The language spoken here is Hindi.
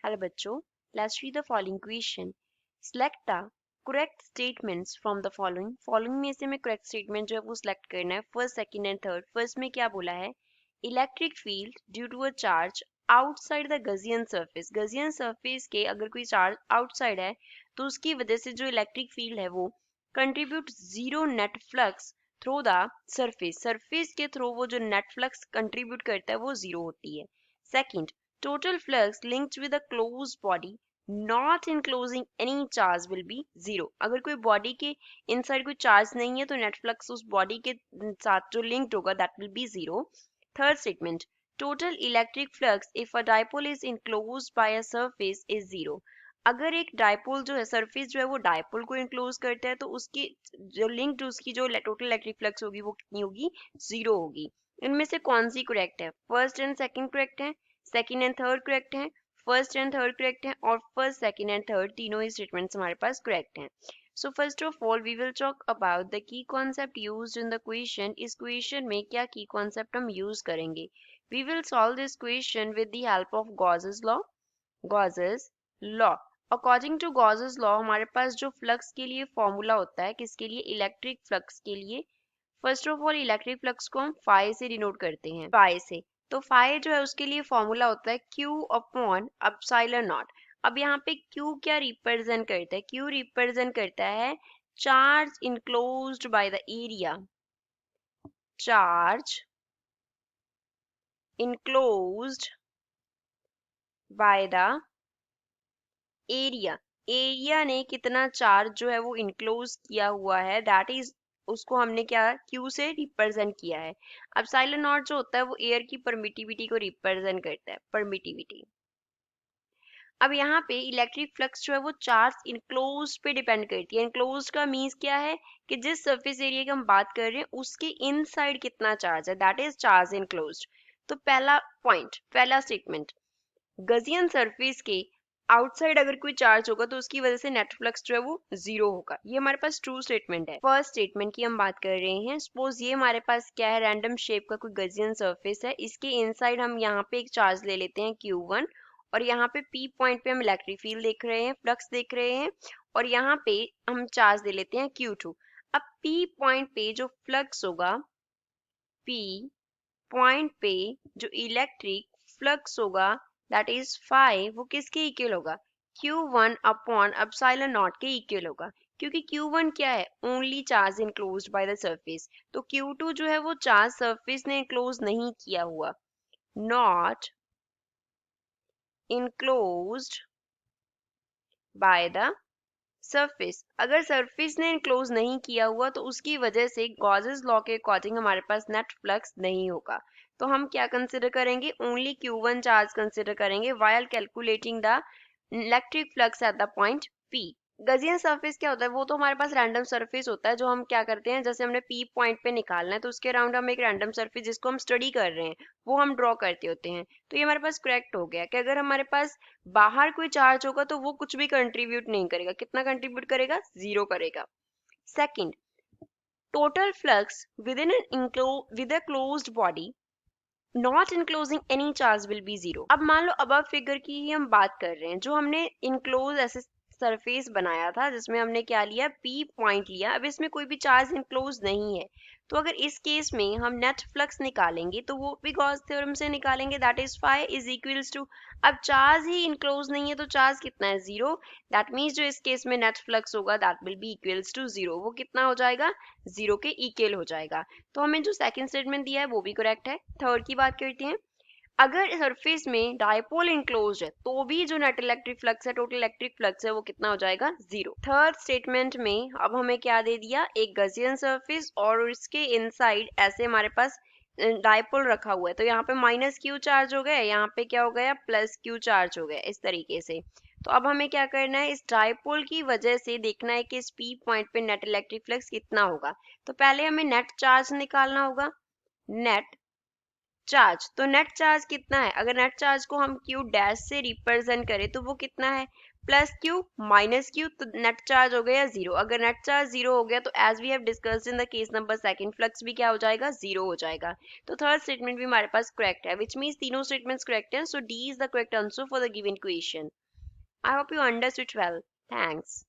हेलो बच्चों, let's read the following question. Select the correct statements from the following. Following में से हमें करेक्ट स्टेटमेंट जो है वो सिलेक्ट करना है. First, second and third. First में क्या बोला है? Electric field due to a charge outside the Gaussian surface. Gaussian surface के अगर कोई चार्ज आउटसाइड है तो उसकी वजह से जो इलेक्ट्रिक फील्ड है वो contribute zero net flux through the surface. Surface के थ्रू वो जो नेट फ्लक्स कंट्रीब्यूट करता है वो जीरो होती है. Second, total flux linked with a closed body not enclosing any charge will be zero. अगर कोई बॉडी के इनसाइड कोई चार्ज नहीं है तो नेट फ्लक्स उस बॉडी के साथ जो लिंक्ड होगा that will B zero. Third statement, total electric flux if a dipole is enclosed by a surface is zero. अगर एक डायपोल जो है सरफेस जो है वो डायपोल को इनक्लोज करता है तो उसकी जो लिंक्ड उसकी जो टोटल इलेक्ट्रिक फ्लक्स होगी वो कितनी होगी? जीरो होगी. इनमें से कौन सी करेक्ट है? फर्स्ट एंड सेकंड करेक्ट है, सेकंड एंड थर्ड करेक्ट है, फर्स्ट एंड थर्ड करेक्ट है और फर्स्ट, सेकंड एंड थर्ड तीनों ही स्टेटमेंट्स हमारे पास करेक्ट हैं. So first of all we will talk about the key concept used in the question. इस क्वेश्चन में क्या की कॉन्सेप्ट हम यूज करेंगे? We will solve this question with the help of Gauss's law. Gauss's law, according to Gauss's law हमारे पास जो फ्लक्स के लिए फॉर्मूला होता है, किसके लिए? इलेक्ट्रिक फ्लक्स के लिए. First of all electric flux को हम फाई से डिनोट करते हैं, फाई से. तो फाई जो है उसके लिए फॉर्मूला होता है Q अपॉन एप्सिलॉन नॉट. अब यहाँ पे Q क्या रिप्रेजेंट करता है? Q रिप्रेजेंट करता है charge enclosed by the area. Charge enclosed by the area. Area ने कितना चार्ज जो है वो इनक्लोज किया हुआ है, दैट इज उसको हमने क्या Q से रिप्रेजेंट किया है. अब साइलेंट नॉट जो होता है वो एयर की परमिटिविटी को रिप्रेजेंट करता है, परमिटिविटी. अब यहाँ पे इलेक्ट्रिक फ्लक्स जो है वो चार्ज इनक्लोज पे डिपेंड करती है. इनक्लोज का मीन्स क्या है कि जिस सरफेस एरिया की हम बात कर रहे हैं उसके इनसाइड कितना चार्ज है, दैट इज चार्ज इनक्लोज. तो पहला पॉइंट, पहला स्टेटमेंट, गजियन सरफेस के आउटसाइड अगर कोई चार्ज होगा तो उसकी वजह से नेट फ्लक्स जो है वो जीरो होगा. ये हमारे पास ट्रू स्टेटमेंट है. फर्स्ट स्टेटमेंट की हम बात कर रहे हैं. सपोज ये हमारे पास क्या है, रैंडम शेप का कोई गजियन सरफेस है. इसके इनसाइड हम यहाँ पे एक चार्ज ले लेते हैं Q1 और यहाँ पे P पॉइंट पे हम इलेक्ट्रिक फील्ड देख रहे हैं, फ्लक्स देख रहे हैं और यहाँ पे हम चार्ज ले लेते हैं Q2. अब P पॉइंट पे जो फ्लक्स होगा, P पॉइंट पे जो इलेक्ट्रिक फ्लक्स होगा दैट इज फाई, वो किसके इक्वल होगा? Q1 अपॉन एप्सिलॉन नॉट के इक्वल होगा. क्योंकि Q1 क्या है? Only charge enclosed by the surface. तो Q2 जो है वो चार्ज सरफेस ने इनक्लोज नहीं किया हुआ, not enclosed by the surface. अगर सरफेस ने इनक्लोज नहीं किया हुआ तो उसकी वजह से गॉसेस लॉ के अकॉर्डिंग हमारे पास नेट फ्लक्स नहीं होगा. तो हम क्या कंसिडर करेंगे? ओनली Q1 चार्ज कंसिडर करेंगे while calculating the electric flux at the point P. Gaussian surface क्या होता है? वो तो हमारे पास रैंडम सरफेस होता है जो हम क्या करते हैं, जैसे हमने P पॉइंट पे निकालना है तो उसके अराउंड हम एक रैंडम सरफेस जिसको हम स्टडी कर रहे हैं वो हम ड्रॉ करते होते हैं. तो ये हमारे पास करेक्ट हो गया कि अगर हमारे पास बाहर कोई चार्ज होगा तो वो कुछ भी कंट्रीब्यूट नहीं करेगा. कितना कंट्रीब्यूट करेगा? जीरो करेगा. Second, total flux with in with a closed body not enclosing any charge will be zero. अब मान लो अब फिगर की ही हम बात कर रहे हैं, जो हमने इनक्लोज ऐसे सरफेस बनाया था जिसमें हमने क्या लिया? P पॉइंट लिया. अब इसमें कोई भी चार्ज इनक्लोज नहीं है तो अगर इस केस में हम नेट फ्लक्स निकालेंगे तो वो भी गॉस थ्योरम से निकालेंगे, that is phi is equals to, अब चार्ज ही इनक्लोज नहीं है तो चार्ज कितना है? जीरो. दैट मीन्स जो इस केस में नेट फ्लक्स होगा that will be equals to zero. वो कितना हो जाएगा? जीरो के इक्वल हो जाएगा. तो हमें जो सेकंड स्टेटमेंट दिया है वो भी करेक्ट है. थर्ड की बात करते हैं. अगर सरफेस में डायपोल इनक्लोज्ड है तो भी जो नेट इलेक्ट्रिक फ्लक्स है, टोटल इलेक्ट्रिक फ्लक्स है, वो कितना हो जाएगा? जीरो. थर्ड स्टेटमेंट में अब हमें क्या दे दिया? एक गजियन सरफेस और इसके इनसाइड ऐसे हमारे पास डायपोल रखा हुआ है. तो यहाँ पे माइनस Q चार्ज हो गया, यहाँ पे क्या हो गया? प्लस Q चार्ज हो गया, इस तरीके से. तो अब हमें क्या करना है? इस डायपोल की वजह से देखना है कि इस P पॉइंट पे नेट इलेक्ट्रिक फ्लक्स कितना होगा. तो पहले हमें नेट चार्ज निकालना होगा. नेट चार्ज, तो नेट चार्ज कितना है? अगर नेट चार्ज को हम क्यू डैश से रिप्रेजेंट करें तो वो कितना है? प्लस क्यू माइनस क्यू, तो नेट चार्ज हो गया जीरो। अगर नेट चार्ज जीरो हो गया तो as we have discussed in the case number second, flux भी क्या हो जाएगा? जीरो हो जाएगा। तो थर्ड स्टेटमेंट भी हमारे पास करेक्ट है, विच मीन्स तीनों स्टेटमेंट्स करेक्ट हैं। So D is the correct answer for the given equation. I hope you understood well. Thanks.